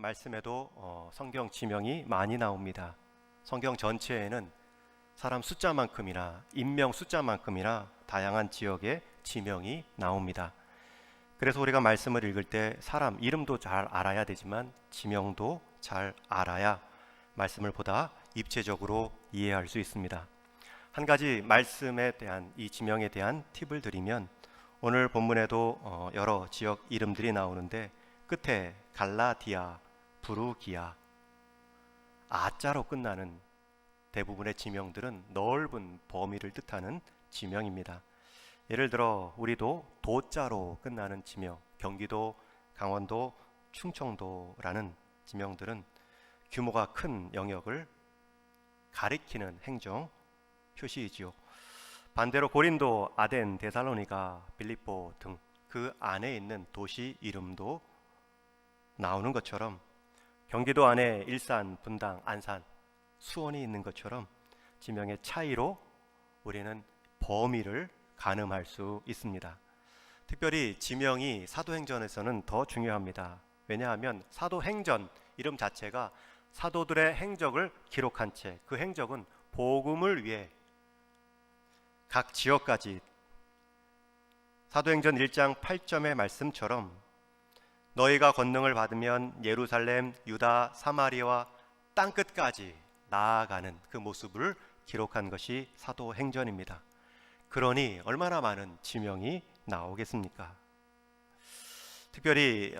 말씀에도 성경 지명이 많이 나옵니다. 성경 전체에는 사람 숫자만큼이나 인명 숫자만큼이나 다양한 지역의 지명이 나옵니다. 그래서 우리가 말씀을 읽을 때 사람 이름도 잘 알아야 되지만 지명도 잘 알아야 말씀을 보다 입체적으로 이해할 수 있습니다. 한 가지 말씀에 대한 이 지명에 대한 팁을 드리면 오늘 본문에도 여러 지역 이름들이 나오는데 끝에 갈라디아, 부르기아, 아자로 끝나는 대부분의 지명들은 넓은 범위를 뜻하는 지명입니다. 예를 들어 우리도 도자로 끝나는 지명, 경기도, 강원도, 충청도라는 지명들은 규모가 큰 영역을 가리키는 행정 표시이지요. 반대로 고린도, 아덴, 데살로니가, 빌립보 등 그 안에 있는 도시 이름도 나오는 것처럼 경기도 안에 일산, 분당, 안산, 수원이 있는 것처럼 지명의 차이로 우리는 범위를 가늠할 수 있습니다. 특별히 지명이 사도행전에서는 더 중요합니다. 왜냐하면 사도행전 이름 자체가 사도들의 행적을 기록한 채 그 행적은 복음을 위해 각 지역까지 사도행전 1장 8절의 말씀처럼 너희가 권능을 받으면 예루살렘, 유다, 사마리아와 땅끝까지 나아가는 그 모습을 기록한 것이 사도행전입니다. 그러니 얼마나 많은 지명이 나오겠습니까? 특별히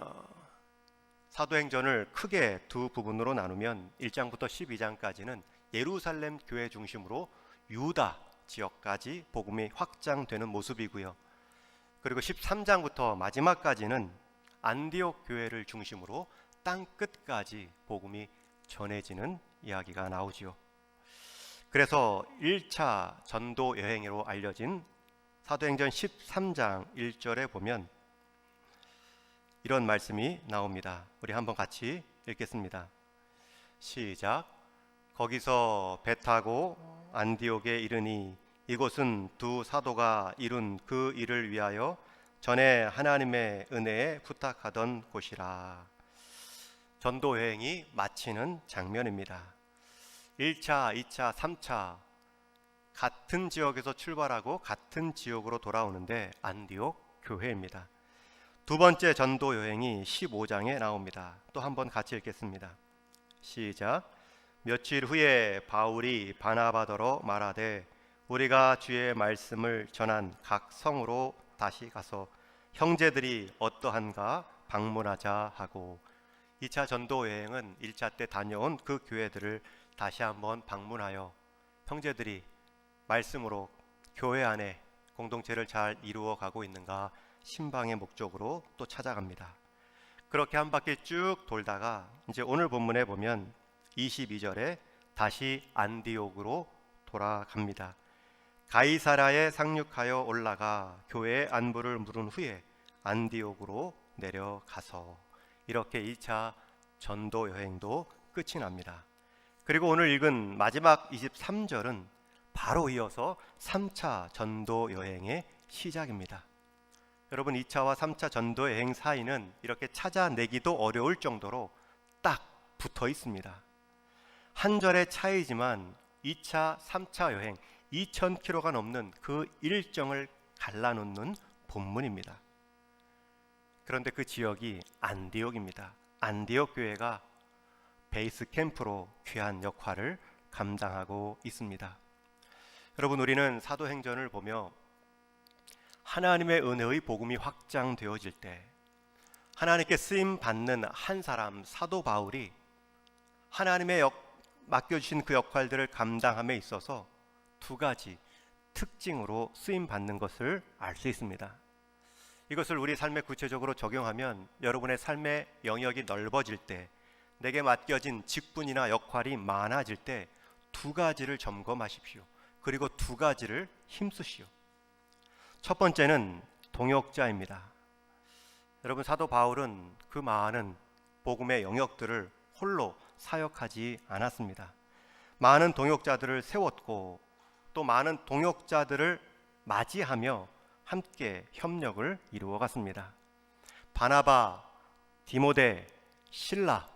사도행전을 크게 두 부분으로 나누면 1장부터 12장까지는 예루살렘 교회 중심으로 유다 지역까지 복음이 확장되는 모습이고요. 그리고 13장부터 마지막까지는 안디옥 교회를 중심으로 땅끝까지 복음이 전해지는 이야기가 나오지요. 그래서 1차 전도 여행으로 알려진 사도행전 13장 1절에 보면 이런 말씀이 나옵니다. 우리 한번 같이 읽겠습니다. 시작. 거기서 배 타고 안디옥에 이르니 이곳은 두 사도가 이룬 그 일을 위하여 전에 하나님의 은혜에 부탁하던 곳이라. 전도 여행이 마치는 장면입니다. 1차, 2차, 3차 같은 지역에서 출발하고 같은 지역으로 돌아오는데 안디옥 교회입니다. 두 번째 전도 여행이 15장에 나옵니다. 또 한번 같이 읽겠습니다. 시작. 며칠 후에 바울이 바나바더러 말하되 우리가 주의 말씀을 전한 각 성으로 다시 가서 형제들이 어떠한가 방문하자 하고 2차 전도 여행은 1차 때 다녀온 그 교회들을 다시 한번 방문하여 형제들이 말씀으로 교회 안에 공동체를 잘 이루어 가고 있는가 신방의 목적으로 또 찾아갑니다. 그렇게 한 바퀴 쭉 돌다가 이제 오늘 본문에 보면 22절에 다시 안디옥으로 돌아갑니다. 가이사랴에 상륙하여 올라가 교회의 안부를 물은 후에 안디옥으로 내려가서 이렇게 2차 전도 여행도 끝이 납니다. 그리고 오늘 읽은 마지막 23절은 바로 이어서 3차 전도 여행의 시작입니다. 여러분 2차와 3차 전도 여행 사이는 이렇게 찾아내기도 어려울 정도로 딱 붙어 있습니다. 한 절의 차이지만 2차, 3차 여행 2000km가 넘는 그 일정을 갈라놓는 본문입니다. 그런데 그 지역이 안디옥입니다. 안디옥 교회가 베이스 캠프로 귀한 역할을 감당하고 있습니다. 여러분 우리는 사도행전을 보며 하나님의 은혜의 복음이 확장되어질 때 하나님께 쓰임 받는 한 사람 사도 바울이 하나님의 맡겨주신 그 역할들을 감당함에 있어서 두 가지 특징으로 쓰임 받는 것을 알 수 있습니다. 이것을 우리 삶에 구체적으로 적용하면 여러분의 삶의 영역이 넓어질 때 내게 맡겨진 직분이나 역할이 많아질 때 두 가지를 점검하십시오. 그리고 두 가지를 힘쓰시오. 첫 번째는 동역자입니다. 여러분 사도 바울은 그 많은 복음의 영역들을 홀로 사역하지 않았습니다. 많은 동역자들을 세웠고 또 많은 동역자들을 맞이하며 함께 협력을 이루어 갔습니다. 바나바, 디모데, 실라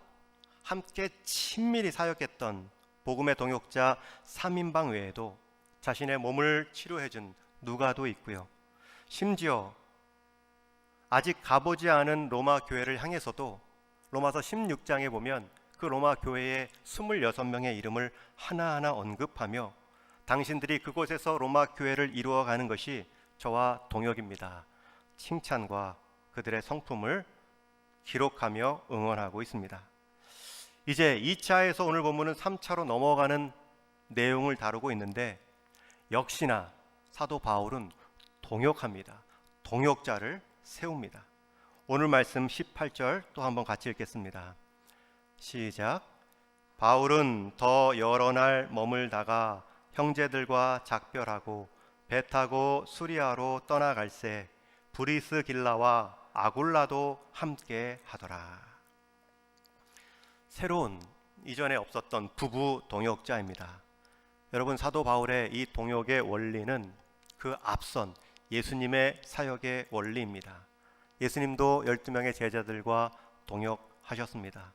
함께 친밀히 사역했던 복음의 동역자 3인방 외에도 자신의 몸을 치료해준 누가도 있고요. 심지어 아직 가보지 않은 로마 교회를 향해서도 로마서 16장에 보면 그 로마 교회의 26명의 이름을 하나하나 언급하며 당신들이 그곳에서 로마 교회를 이루어가는 것이 저와 동역입니다. 칭찬과 그들의 성품을 기록하며 응원하고 있습니다. 이제 2차에서 오늘 본문은 3차로 넘어가는 내용을 다루고 있는데 역시나 사도 바울은 동역합니다. 동역자를 세웁니다. 오늘 말씀 18절 또 한번 같이 읽겠습니다. 시작. 바울은 더 여러 날 머물다가 형제들과 작별하고 배 타고 수리아로 떠나갈새 브리스길라와 아굴라도 함께 하더라. 새로운 이전에 없었던 부부 동역자입니다. 여러분, 사도 바울의 이 동역의 원리는 그 앞선 예수님의 사역의 원리입니다. 예수님도 12명의 제자들과 동역하셨습니다.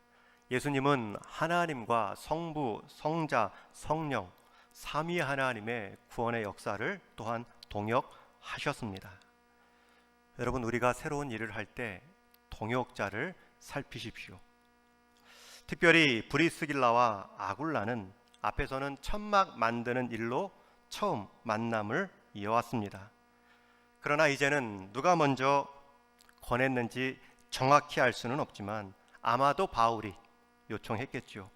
예수님은 하나님과 성부, 성자, 성령 삼위 하나님의 구원의 역사를 또한 동역하셨습니다. 여러분, 우리가 새로운 일을 할 때 동역자를 살피십시오. 특별히 브리스길라와 아굴라는 앞에서는 천막 만드는 일로 처음 만남을 이어왔습니다. 그러나 이제는 누가 먼저 권했는지 정확히 알 수는 없지만 아마도 바울이 요청했겠죠.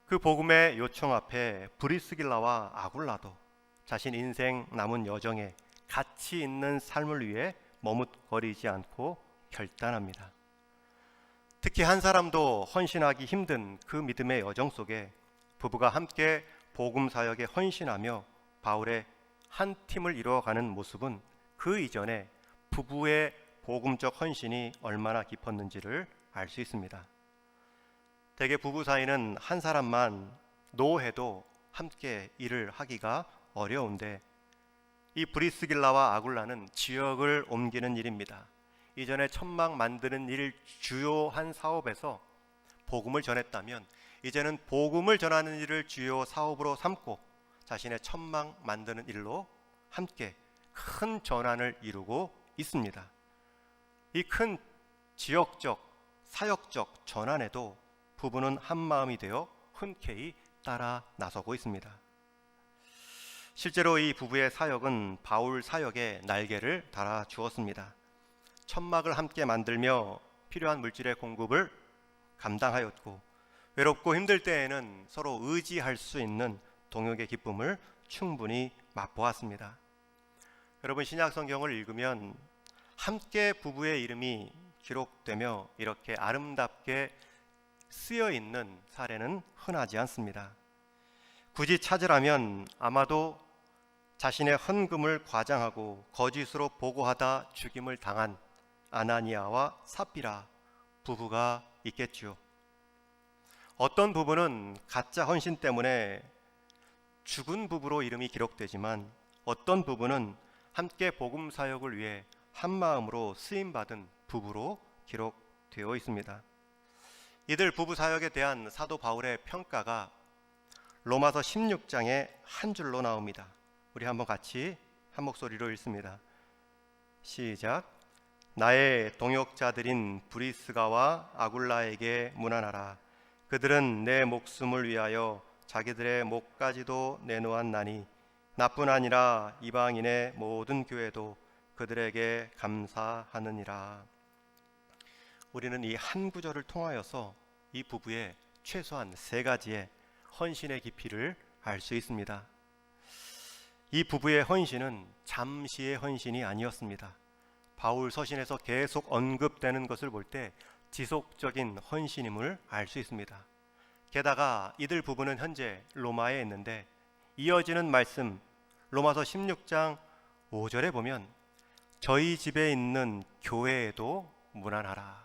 그 복음의 요청 앞에 브리스길라와 아굴라도 자신 인생 남은 여정에 가치 있는 삶을 위해 머뭇거리지 않고 결단합니다. 특히 한 사람도 헌신하기 힘든 그 믿음의 여정 속에 부부가 함께 복음 사역에 헌신하며 바울의 한 팀을 이루어가는 모습은 그 이전에 부부의 복음적 헌신이 얼마나 깊었는지를 알 수 있습니다. 대개 부부 사이는 한 사람만 노해도 함께 일을 하기가 어려운데 이 브리스길라와 아굴라는 지역을 옮기는 일입니다. 이전에 천막 만드는 일 주요한 사업에서 복음을 전했다면 이제는 복음을 전하는 일을 주요 사업으로 삼고 자신의 천막 만드는 일로 함께 큰 전환을 이루고 있습니다. 이 큰 지역적, 사역적 전환에도 부부는 한마음이 되어 흔쾌히 따라 나서고 있습니다. 실제로 이 부부의 사역은 바울 사역에 날개를 달아 주었습니다. 천막을 함께 만들며 필요한 물질의 공급을 감당하였고 외롭고 힘들 때에는 서로 의지할 수 있는 동역의 기쁨을 충분히 맛보았습니다. 여러분, 신약 성경을 읽으면 함께 부부의 이름이 기록되며 이렇게 아름답게 쓰여 있는 사례는 흔하지 않습니다. 굳이 찾으라면 아마도 자신의 헌금을 과장하고 거짓으로 보고하다 죽임을 당한 아나니아와 삽비라 부부가 있겠지요. 어떤 부부는 가짜 헌신 때문에 죽은 부부로 이름이 기록되지만 어떤 부부는 함께 복음 사역을 위해 한마음으로 쓰임받은 부부로 기록되어 있습니다. 이들 부부 사역에 대한 사도 바울의 평가가 로마서 16장에 한 줄로 나옵니다. 우리 한번 같이 한 목소리로 읽습니다. 시작. 나의 동역자들인 브리스가와 아굴라에게 문안하라. 그들은 내 목숨을 위하여 자기들의 목까지도 내놓았나니 나뿐 아니라 이방인의 모든 교회도 그들에게 감사하느니라. 우리는 이 한 구절을 통하여서 이 부부의 최소한 세 가지의 헌신의 깊이를 알 수 있습니다. 이 부부의 헌신은 잠시의 헌신이 아니었습니다. 바울 서신에서 계속 언급되는 것을 볼 때 지속적인 헌신임을 알 수 있습니다. 게다가 이들 부부는 현재 로마에 있는데 이어지는 말씀 로마서 16장 5절에 보면 저희 집에 있는 교회에도 문안하라.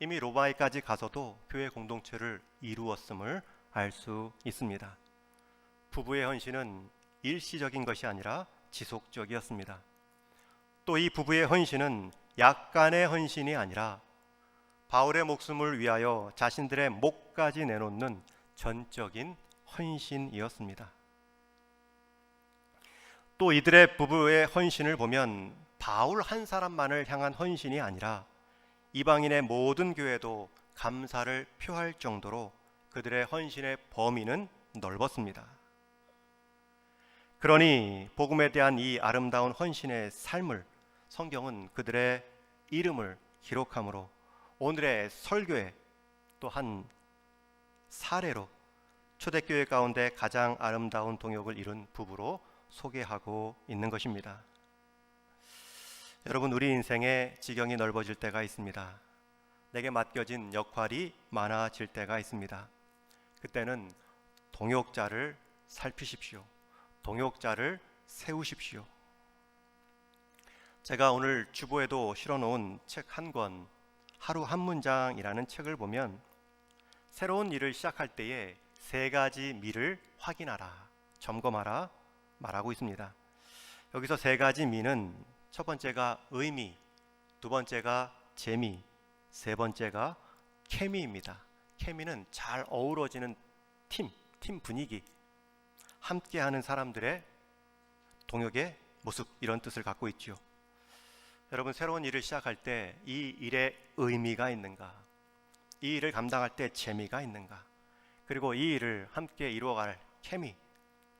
이미 로마에까지 가서도 교회 공동체를 이루었음을 알 수 있습니다. 부부의 헌신은 일시적인 것이 아니라 지속적이었습니다. 또 이 부부의 헌신은 약간의 헌신이 아니라 바울의 목숨을 위하여 자신들의 목까지 내놓는 전적인 헌신이었습니다. 또 이들의 부부의 헌신을 보면 바울 한 사람만을 향한 헌신이 아니라 이방인의 모든 교회도 감사를 표할 정도로 그들의 헌신의 범위는 넓었습니다. 그러니 복음에 대한 이 아름다운 헌신의 삶을 성경은 그들의 이름을 기록함으로 오늘의 설교에 또 한 사례로 초대교회 가운데 가장 아름다운 동역을 이룬 부부로 소개하고 있는 것입니다. 여러분, 우리 인생에 지경이 넓어질 때가 있습니다. 내게 맡겨진 역할이 많아질 때가 있습니다. 그때는 동역자를 살피십시오. 동역자를 세우십시오. 제가 오늘 주보에도 실어놓은 책 한 권, 하루 한 문장이라는 책을 보면 새로운 일을 시작할 때에 3가지 미를 확인하라, 점검하라 말하고 있습니다. 여기서 3가지 미는 첫 번째가 의미, 두 번째가 재미, 세 번째가 케미입니다. 케미는 잘 어우러지는 팀 분위기, 함께하는 사람들의 동역의 모습, 이런 뜻을 갖고 있죠. 여러분, 새로운 일을 시작할 때 이 일에 의미가 있는가? 이 일을 감당할 때 재미가 있는가? 그리고 이 일을 함께 이루어갈 케미,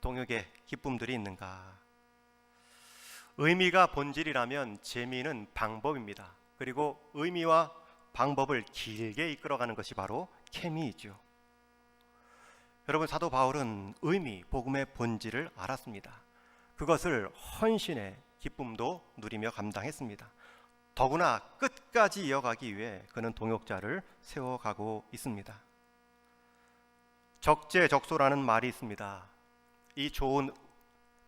동역의 기쁨들이 있는가? 의미가 본질이라면 재미는 방법입니다. 그리고 의미와 방법을 길게 이끌어가는 것이 바로 케미이죠. 여러분, 사도 바울은 의미, 복음의 본질을 알았습니다. 그것을 헌신의 기쁨도 누리며 감당했습니다. 더구나 끝까지 이어가기 위해 그는 동역자를 세워가고 있습니다. 적재적소라는 말이 있습니다. 이 좋은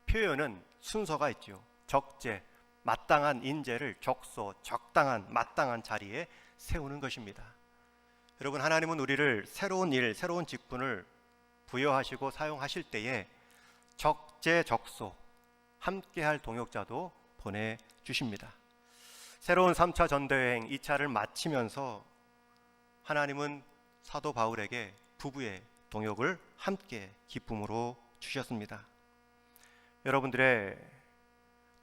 표현은 순서가 있죠. 적재, 마땅한 인재를 적소, 적당한, 마땅한 자리에 세우는 것입니다. 여러분, 하나님은 우리를 새로운 일, 새로운 직분을 부여하시고 사용하실 때에 적재적소, 함께할 동역자도 보내주십니다. 새로운 3차 전도여행 2차를 마치면서 하나님은 사도 바울에게 부부의 동역을 함께 기쁨으로 주셨습니다. 여러분들의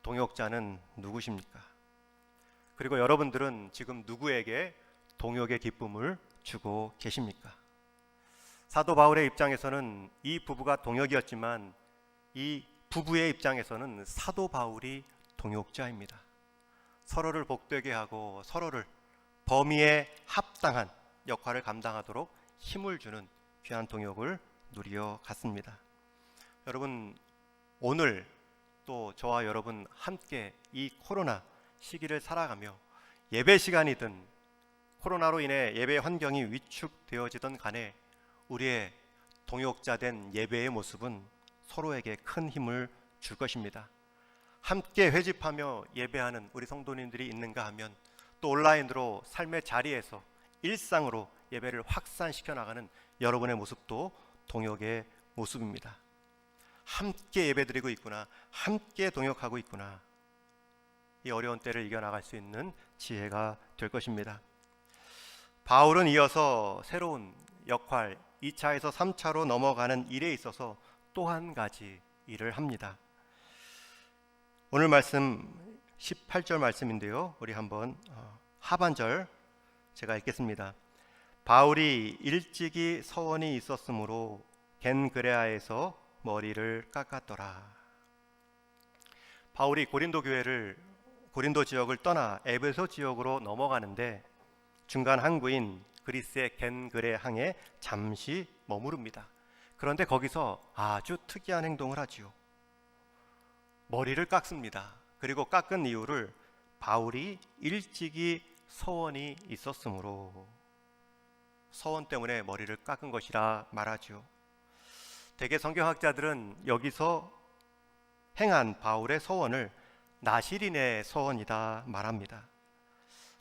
동역자는 누구십니까? 그리고 여러분들은 지금 누구에게 동역의 기쁨을 주고 계십니까? 사도 바울의 입장에서는 이 부부가 동역이었지만 이 부부의 입장에서는 사도 바울이 동역자입니다. 서로를 복되게 하고 서로를 범위에 합당한 역할을 감당하도록 힘을 주는 귀한 동역을 누리어 갔습니다. 여러분, 오늘 또 저와 여러분 함께 이 코로나 시기를 살아가며 예배 시간이든 코로나로 인해 예배 환경이 위축되어지던 간에 우리의 동역자된 예배의 모습은 서로에게 큰 힘을 줄 것입니다. 함께 회집하며 예배하는 우리 성도님들이 있는가 하면 또 온라인으로 삶의 자리에서 일상으로 예배를 확산시켜 나가는 여러분의 모습도 동역의 모습입니다. 함께 예배드리고 있구나, 함께 동역하고 있구나. 이 어려운 때를 이겨나갈 수 있는 지혜가 될 것입니다. 바울은 이어서 새로운 역할 2차에서 3차로 넘어가는 일에 있어서 또 한 가지 일을 합니다. 오늘 말씀 18절 말씀인데요, 우리 한번 하반절 제가 읽겠습니다. 바울이 일찍이 서원이 있었으므로 겐그레아에서 머리를 깎았더라. 바울이 고린도 지역을 떠나 에베소 지역으로 넘어가는데 중간 항구인 그리스의 겐그레 항에 잠시 머무릅니다. 그런데 거기서 아주 특이한 행동을 하지요. 머리를 깎습니다. 그리고 깎은 이유를 바울이 일찍이 서원이 있었으므로, 서원 때문에 머리를 깎은 것이라 말하죠. 대개 성경학자들은 여기서 행한 바울의 서원을 나시린의 서원이다 말합니다.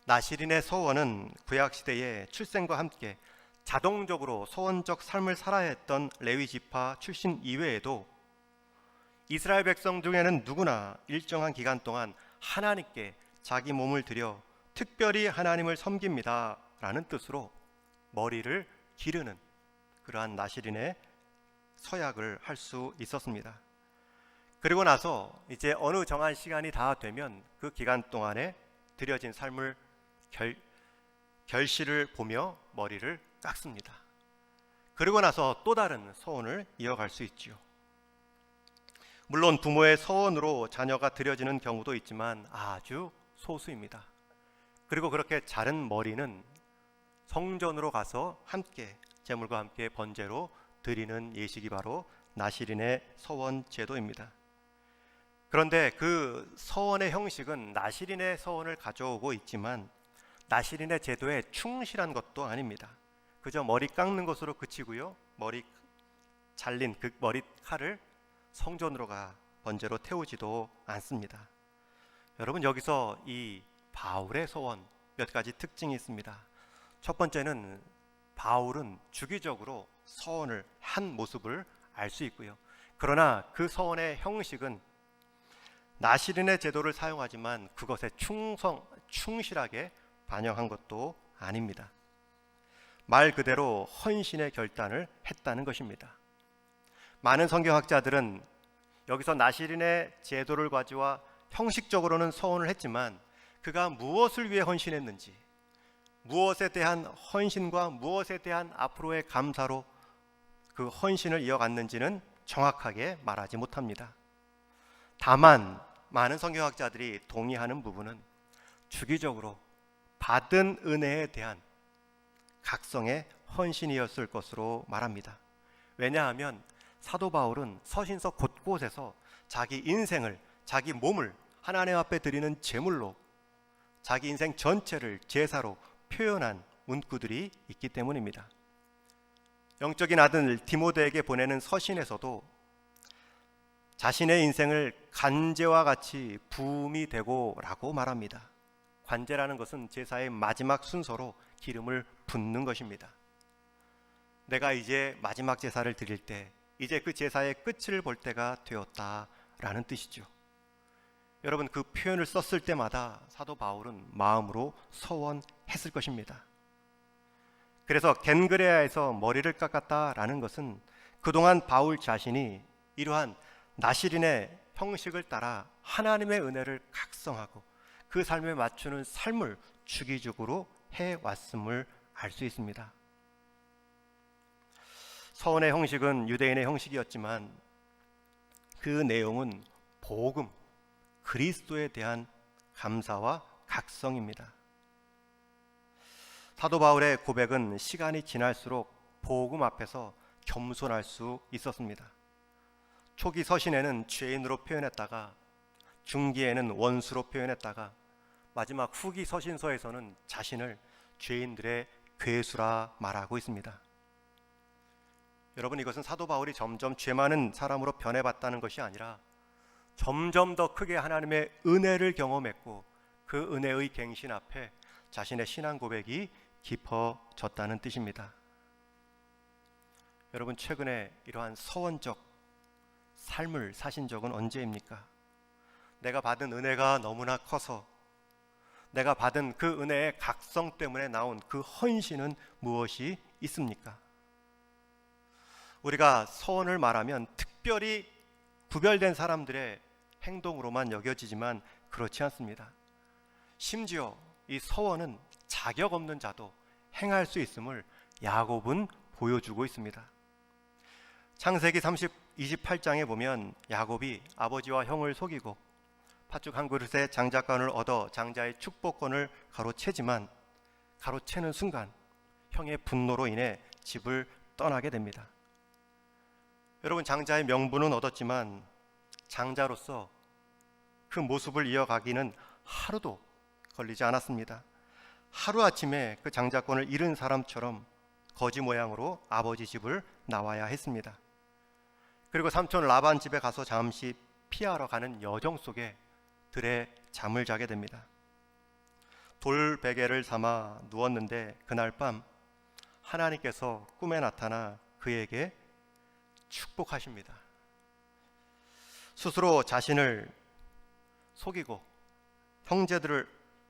나시린의 서원은 구약시대에 출생과 함께 자동적으로 서원적 삶을 살아야 했던 레위 지파 출신 이외에도 이스라엘 백성 중에는 누구나 일정한 기간 동안 하나님께 자기 몸을 들여 특별히 하나님을 섬깁니다 라는 뜻으로 머리를 기르는 그러한 나시린의 서약을 할 수 있었습니다. 그리고 나서 이제 어느 정한 시간이 다 되면 그 기간 동안에 드려진 삶을 결실을 보며 머리를 깎습니다. 그리고 나서 또 다른 서원을 이어갈 수 있지요. 물론 부모의 서원으로 자녀가 드려지는 경우도 있지만 아주 소수입니다. 그리고 그렇게 자른 머리는 성전으로 가서 함께 제물과 함께 번제로 드리는 예식이 바로 나시린의 서원 제도입니다. 그런데 그 서원의 형식은 나시린의 서원을 가져오고 있지만 나시린의 제도에 충실한 것도 아닙니다. 그저 머리 깎는 것으로 그치고요. 머리 잘린 그 머리칼을 성전으로 가 번제로 태우지도 않습니다. 여러분, 여기서 이 바울의 서원 몇 가지 특징이 있습니다. 첫 번째는 바울은 주기적으로 서원을 한 모습을 알 수 있고요. 그러나 그 서원의 형식은 나시린의 제도를 사용하지만 그것에 충실하게 반영한 것도 아닙니다. 말 그대로 헌신의 결단을 했다는 것입니다. 많은 성경학자들은 여기서 나시린의 제도를 가져와 형식적으로는 서원을 했지만 그가 무엇을 위해 헌신했는지, 무엇에 대한 헌신과 무엇에 대한 앞으로의 감사로 그 헌신을 이어갔는지는 정확하게 말하지 못합니다. 다만 많은 성경학자들이 동의하는 부분은 주기적으로 받은 은혜에 대한 각성의 헌신이었을 것으로 말합니다. 왜냐하면 사도 바울은 서신서 곳곳에서 자기 인생을, 자기 몸을 하나님 앞에 드리는 제물로 자기 인생 전체를 제사로 표현한 문구들이 있기 때문입니다. 영적인 아들 디모데에게 보내는 서신에서도 자신의 인생을 관제와 같이 부음이 되고 라고 말합니다. 관제라는 것은 제사의 마지막 순서로 기름을 붓는 것입니다. 내가 이제 마지막 제사를 드릴 때 이제 그 제사의 끝을 볼 때가 되었다라는 뜻이죠. 여러분, 그 표현을 썼을 때마다 사도 바울은 마음으로 서원했을 것입니다. 그래서 겐그레아에서 머리를 깎았다라는 것은 그동안 바울 자신이 이러한 나시린의 형식을 따라 하나님의 은혜를 각성하고 그 삶에 맞추는 삶을 주기적으로 해왔음을 알 수 있습니다. 서원의 형식은 유대인의 형식이었지만 그 내용은 복음, 그리스도에 대한 감사와 각성입니다. 사도 바울의 고백은 시간이 지날수록 복음 앞에서 겸손할 수 있었습니다. 초기 서신에는 죄인으로 표현했다가 중기에는 원수로 표현했다가 마지막 후기 서신서에서는 자신을 죄인들의 괴수라 말하고 있습니다. 여러분, 이것은 사도 바울이 점점 죄 많은 사람으로 변해봤다는 것이 아니라 점점 더 크게 하나님의 은혜를 경험했고 그 은혜의 갱신 앞에 자신의 신앙 고백이 깊어졌다는 뜻입니다. 여러분, 최근에 이러한 서원적 삶을 사신 적은 언제입니까? 내가 받은 은혜가 너무나 커서 내가 받은 그 은혜의 각성 때문에 나온 그 헌신은 무엇이 있습니까? 우리가 서원을 말하면 특별히 구별된 사람들의 행동으로만 여겨지지만 그렇지 않습니다. 심지어 이 서원은 자격 없는 자도 행할 수 있음을 야곱은 보여주고 있습니다. 창세기 28장에 보면 야곱이 아버지와 형을 속이고 팥죽 한 그릇에 장자권을 얻어 장자의 축복권을 가로채지만 가로채는 순간 형의 분노로 인해 집을 떠나게 됩니다. 여러분, 장자의 명분은 얻었지만 장자로서 그 모습을 이어가기는 하루도 걸리지 않았습니다. 하루아침에 그 장자권을 잃은 사람처럼 거지 모양으로 아버지 집을 나와야 했습니다. 그리고 삼촌 라반 집에 가서 잠시 피하러 가는 여정 속에 들에 잠을 자게 됩니다. 돌베개를 삼아 누웠는데 그날 밤 하나님께서 꿈에 나타나 그에게 축복하십니다. 스스로 자신을 속이고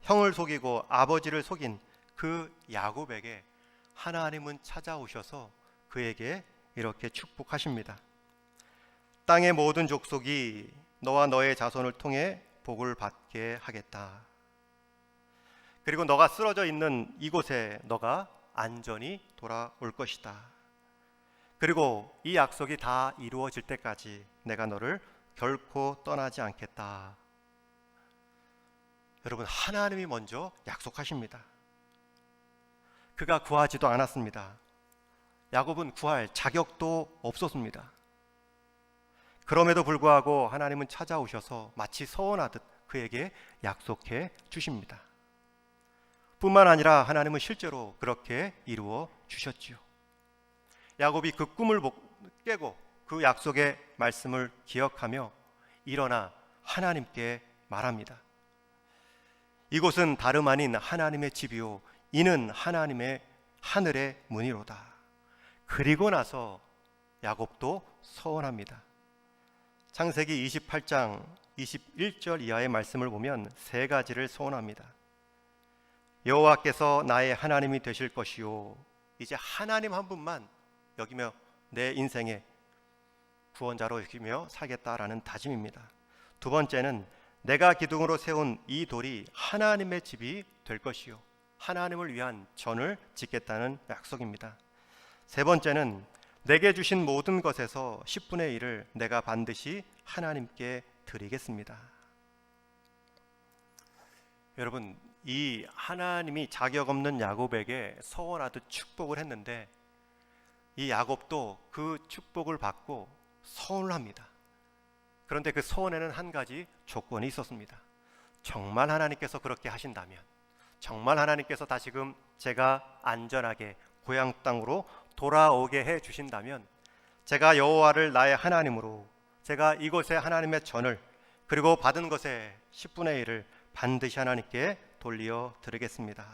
형을 속이고 아버지를 속인 그 야곱에게 하나님은 찾아오셔서 그에게 이렇게 축복하십니다. 땅의 모든 족속이 너와 너의 자손을 통해 복을 받게 하겠다. 그리고 너가 쓰러져 있는 이곳에 너가 안전히 돌아올 것이다. 그리고 이 약속이 다 이루어질 때까지 내가 너를 결코 떠나지 않겠다. 여러분, 하나님이 먼저 약속하십니다. 그가 구하지도 않았습니다. 야곱은 구할 자격도 없었습니다. 그럼에도 불구하고 하나님은 찾아오셔서 마치 서원하듯 그에게 약속해 주십니다. 뿐만 아니라 하나님은 실제로 그렇게 이루어 주셨지요. 야곱이 그 꿈을 깨고 그 약속의 말씀을 기억하며 일어나 하나님께 말합니다. 이곳은 다름 아닌 하나님의 집이요 이는 하나님의 하늘의 문이로다. 그리고 나서 야곱도 서원합니다. 창세기 28장 21절 이하의 말씀을 보면 세 가지를 서원합니다. 여호와께서 나의 하나님이 되실 것이요. 이제 하나님 한 분만 여기며 내 인생의 구원자로 여기며 살겠다라는 다짐입니다. 두 번째는 내가 기둥으로 세운 이 돌이 하나님의 집이 될 것이요 하나님을 위한 전을 짓겠다는 약속입니다. 세 번째는 내게 주신 모든 것에서 10분의 1을 내가 반드시 하나님께 드리겠습니다. 여러분, 이 하나님이 자격 없는 야곱에게 서원하듯 축복을 했는데 이 야곱도 그 축복을 받고 서원을 합니다. 그런데 그 서원에는 한 가지 조건이 있었습니다. 정말 하나님께서 그렇게 하신다면, 정말 하나님께서 다시금 제가 안전하게 고향 땅으로 돌아오게 해 주신다면 제가 여호와를 나의 하나님으로 제가 이곳에 하나님의 전을 그리고 받은 것의 10분의 1을 반드시 하나님께 돌려 드리겠습니다.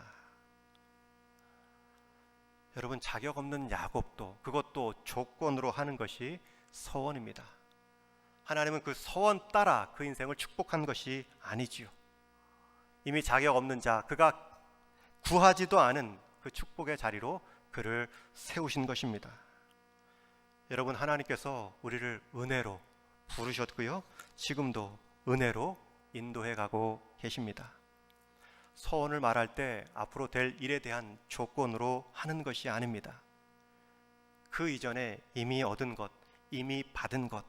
여러분, 자격 없는 야곱도 그것도 조건으로 하는 것이 서원입니다. 하나님은 그 서원 따라 그 인생을 축복한 것이 아니지요. 이미 자격 없는 자, 그가 구하지도 않은 그 축복의 자리로 그를 세우신 것입니다. 여러분, 하나님께서 우리를 은혜로 부르셨고요, 지금도 은혜로 인도해 가고 계십니다. 서원을 말할 때 앞으로 될 일에 대한 조건으로 하는 것이 아닙니다. 그 이전에 이미 얻은 것, 이미 받은 것.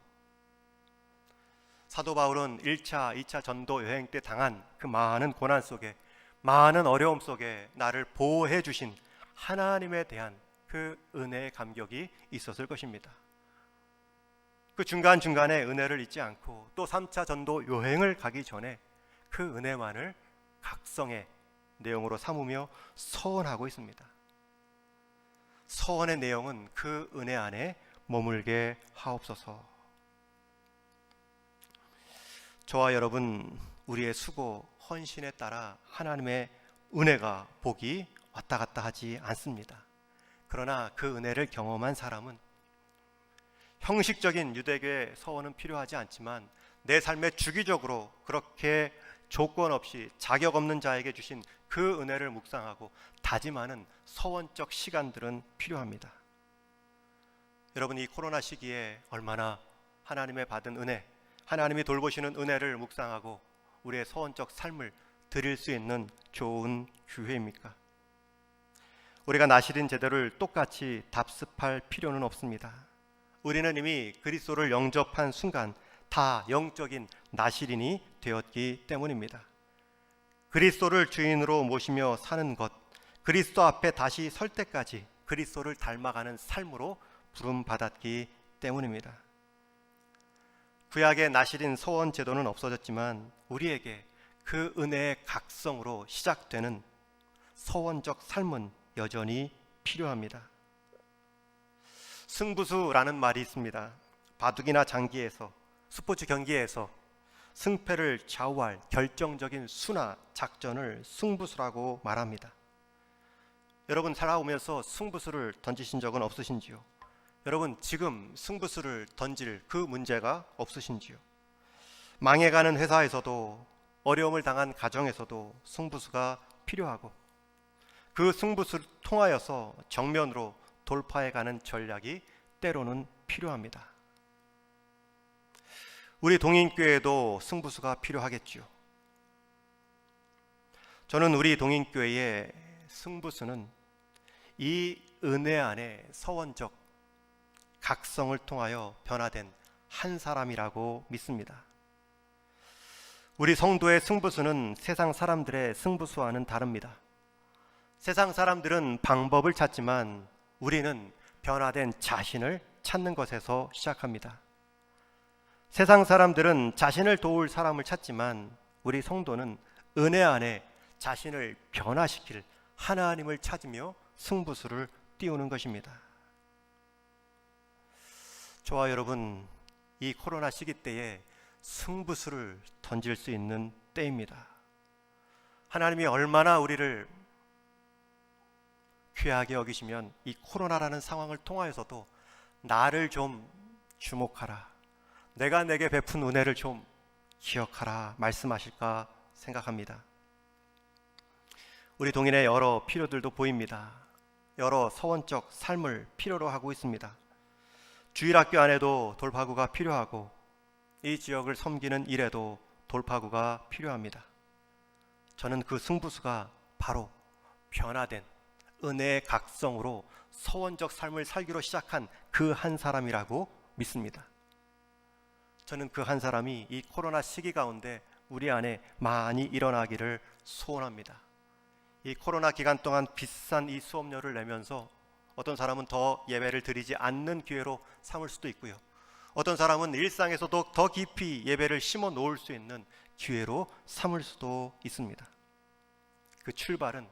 사도 바울은 1차, 2차 전도 여행 때 당한 그 많은 고난 속에, 많은 어려움 속에 나를 보호해 주신 하나님에 대한 그 은혜의 감격이 있었을 것입니다. 그 중간중간에 은혜를 잊지 않고 또 3차 전도 여행을 가기 전에 그 은혜만을 각성의 내용으로 삼으며 서원하고 있습니다. 서원의 내용은 그 은혜 안에 머물게 하옵소서. 저와 여러분, 우리의 수고, 헌신에 따라 하나님의 은혜가, 복이 왔다 갔다 하지 않습니다. 그러나 그 은혜를 경험한 사람은 형식적인 유대교의 서원은 필요하지 않지만 내 삶에 주기적으로 그렇게 조건 없이 자격 없는 자에게 주신 그 은혜를 묵상하고 다짐하는 서원적 시간들은 필요합니다. 여러분, 이 코로나 시기에 얼마나 하나님의 받은 은혜, 하나님이 돌보시는 은혜를 묵상하고 우리의 서원적 삶을 드릴 수 있는 좋은 기회입니까? 우리가 나시린 제도를 똑같이 답습할 필요는 없습니다. 우리는 이미 그리스도를 영접한 순간 다 영적인 나시린이 되었기 때문입니다. 그리스도를 주인으로 모시며 사는 것, 그리스도 앞에 다시 설 때까지 그리스도를 닮아가는 삶으로 부름받았기 때문입니다. 구약의 나시린 서원 제도는 없어졌지만 우리에게 그 은혜의 각성으로 시작되는 서원적 삶은 여전히 필요합니다. 승부수라는 말이 있습니다. 바둑이나 장기에서, 스포츠 경기에서 승패를 좌우할 결정적인 수나 작전을 승부수라고 말합니다. 여러분, 살아오면서 승부수를 던지신 적은 없으신지요? 여러분, 지금 승부수를 던질 그 문제가 없으신지요? 망해가는 회사에서도, 어려움을 당한 가정에서도 승부수가 필요하고, 그 승부수를 통하여서 정면으로 돌파해가는 전략이 때로는 필요합니다. 우리 동인교회도 승부수가 필요하겠죠. 저는 우리 동인교회의 승부수는 이 은혜 안에 서원적 각성을 통하여 변화된 한 사람이라고 믿습니다. 우리 성도의 승부수는 세상 사람들의 승부수와는 다릅니다. 세상 사람들은 방법을 찾지만 우리는 변화된 자신을 찾는 것에서 시작합니다. 세상 사람들은 자신을 도울 사람을 찾지만 우리 성도는 은혜 안에 자신을 변화시킬 하나님을 찾으며 승부수를 띄우는 것입니다. 저와 여러분, 이 코로나 시기 때에 승부수를 던질 수 있는 때입니다. 하나님이 얼마나 우리를 귀하게 여기시면 이 코로나라는 상황을 통하여서도 나를 좀 주목하라, 내가 내게 베푼 은혜를 좀 기억하라 말씀하실까 생각합니다. 우리 동인의 여러 필요들도 보입니다. 여러 서원적 삶을 필요로 하고 있습니다. 주일학교 안에도 돌파구가 필요하고 이 지역을 섬기는 일에도 돌파구가 필요합니다. 저는 그 승부수가 바로 변화된 은혜의 각성으로 서원적 삶을 살기로 시작한 그 한 사람이라고 믿습니다. 저는 그 한 사람이 이 코로나 시기 가운데 우리 안에 많이 일어나기를 소원합니다. 이 코로나 기간 동안 비싼 이 수업료를 내면서 어떤 사람은 더 예배를 드리지 않는 기회로 삼을 수도 있고요. 어떤 사람은 일상에서도 더 깊이 예배를 심어 놓을 수 있는 기회로 삼을 수도 있습니다. 그 출발은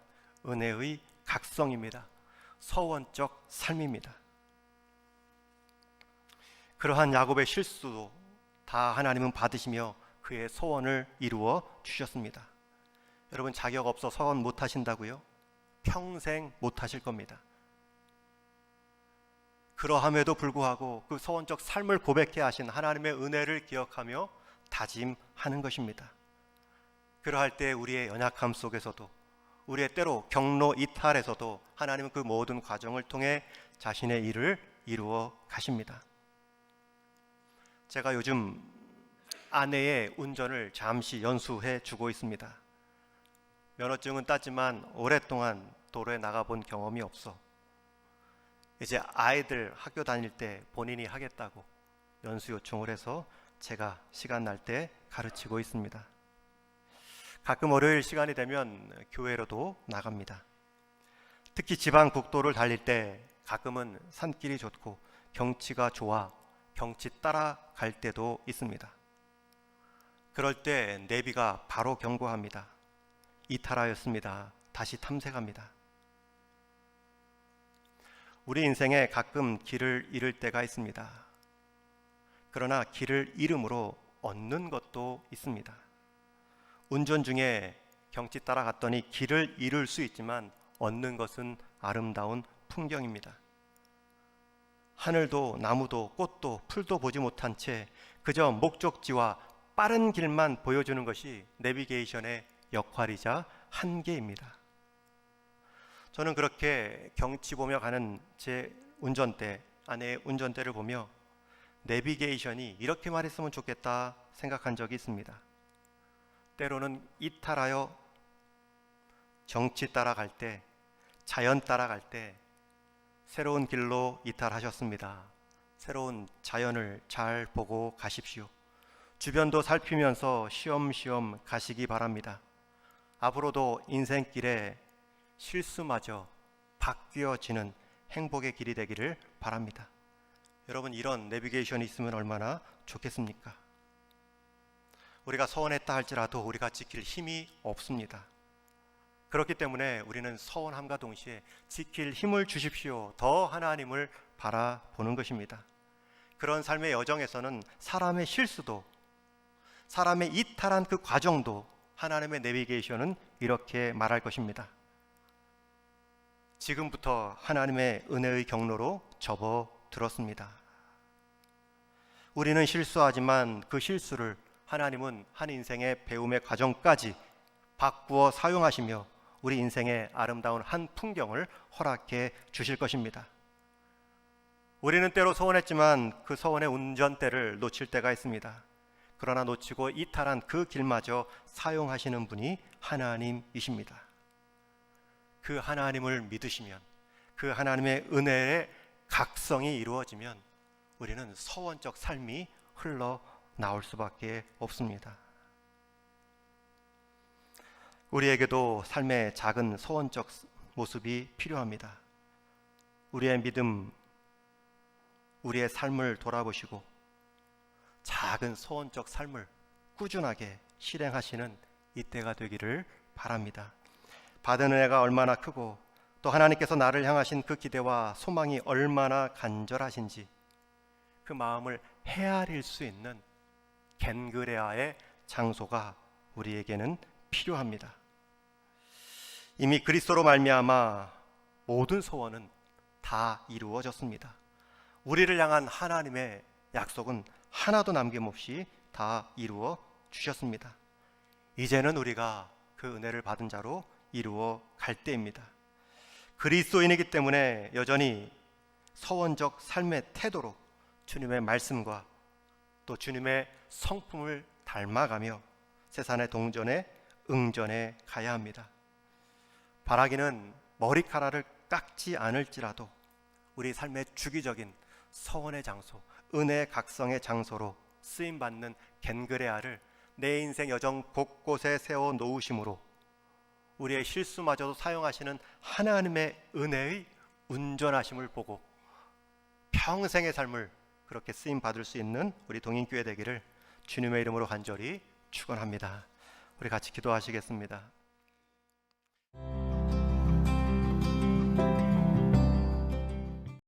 은혜의 각성입니다. 서원적 삶입니다. 그러한 야곱의 실수도 다 하나님은 받으시며 그의 소원을 이루어 주셨습니다. 여러분, 자격 없어 서원 못 하신다고요? 평생 못 하실 겁니다. 그러함에도 불구하고 그 서원적 삶을 고백해 하신 하나님의 은혜를 기억하며 다짐하는 것입니다. 그러할 때 우리의 연약함 속에서도, 우리의 때로 경로 이탈에서도 하나님은 그 모든 과정을 통해 자신의 일을 이루어 가십니다. 제가 요즘 아내의 운전을 잠시 연수해 주고 있습니다. 면허증은 땄지만 오랫동안 도로에 나가본 경험이 없어 이제 아이들 학교 다닐 때 본인이 하겠다고 연수 요청을 해서 제가 시간 날 때 가르치고 있습니다. 가끔 월요일 시간이 되면 교회로도 나갑니다. 특히 지방 국도를 달릴 때 가끔은 산길이 좋고 경치가 좋아 경치 따라갈 때도 있습니다. 그럴 때 내비가 바로 경고합니다. 이탈하였습니다. 다시 탐색합니다. 우리 인생에 가끔 길을 잃을 때가 있습니다. 그러나 길을 잃음으로 얻는 것도 있습니다. 운전 중에 경치 따라갔더니 길을 잃을 수 있지만 얻는 것은 아름다운 풍경입니다. 하늘도 나무도 꽃도 풀도 보지 못한 채 그저 목적지와 빠른 길만 보여주는 것이 내비게이션의 역할이자 한계입니다. 저는 그렇게 경치 보며 가는 제 운전대, 아내의 운전대를 보며 내비게이션이 이렇게 말했으면 좋겠다 생각한 적이 있습니다. 때로는 이탈하여 정치 따라갈 때, 자연 따라갈 때 새로운 길로 이탈하셨습니다. 새로운 자연을 잘 보고 가십시오. 주변도 살피면서 쉬엄쉬엄 가시기 바랍니다. 앞으로도 인생길에 실수마저 바뀌어지는 행복의 길이 되기를 바랍니다. 여러분, 이런 내비게이션이 있으면 얼마나 좋겠습니까? 우리가 서원했다 할지라도 우리가 지킬 힘이 없습니다. 그렇기 때문에 우리는 서원함과 동시에 지킬 힘을 주십시오. 더 하나님을 바라보는 것입니다. 그런 삶의 여정에서는 사람의 실수도, 사람의 이탈한 그 과정도 하나님의 내비게이션은 이렇게 말할 것입니다. 지금부터 하나님의 은혜의 경로로 접어들었습니다. 우리는 실수하지만 그 실수를 하나님은 한 인생의 배움의 과정까지 바꾸어 사용하시며 우리 인생의 아름다운 한 풍경을 허락해 주실 것입니다. 우리는 때로 소원했지만 그 소원의 운전대를 놓칠 때가 있습니다. 그러나 놓치고 이탈한 그 길마저 사용하시는 분이 하나님이십니다. 그 하나님을 믿으시면, 그 하나님의 은혜의 각성이 이루어지면 우리는 서원적 삶이 흘러나올 수밖에 없습니다. 우리에게도 삶의 작은 서원적 모습이 필요합니다. 우리의 믿음, 우리의 삶을 돌아보시고 작은 서원적 삶을 꾸준하게 실행하시는 이때가 되기를 바랍니다. 받은 은혜가 얼마나 크고 또 하나님께서 나를 향하신 그 기대와 소망이 얼마나 간절하신지 그 마음을 헤아릴 수 있는 겐그레아의 장소가 우리에게는 필요합니다. 이미 그리스도로 말미암아 모든 소원은 다 이루어졌습니다. 우리를 향한 하나님의 약속은 하나도 남김없이 다 이루어 주셨습니다. 이제는 우리가 그 은혜를 받은 자로 이루어 갈 때입니다. 그리스도인이기 때문에 여전히 서원적 삶의 태도로 주님의 말씀과 또 주님의 성품을 닮아가며 세상의 동전에 응전해 가야 합니다. 바라기는 머리카락을 깎지 않을지라도 우리 삶의 주기적인 서원의 장소, 은혜 각성의 장소로 쓰임받는 겐그레아를 내 인생 여정 곳곳에 세워 놓으심으로 우리의 실수마저도 사용하시는 하나님의 은혜의 운전하심을 보고 평생의 삶을 그렇게 쓰임받을 수 있는 우리 동인교회 되기를 주님의 이름으로 간절히 축원합니다. 우리 같이 기도하시겠습니다.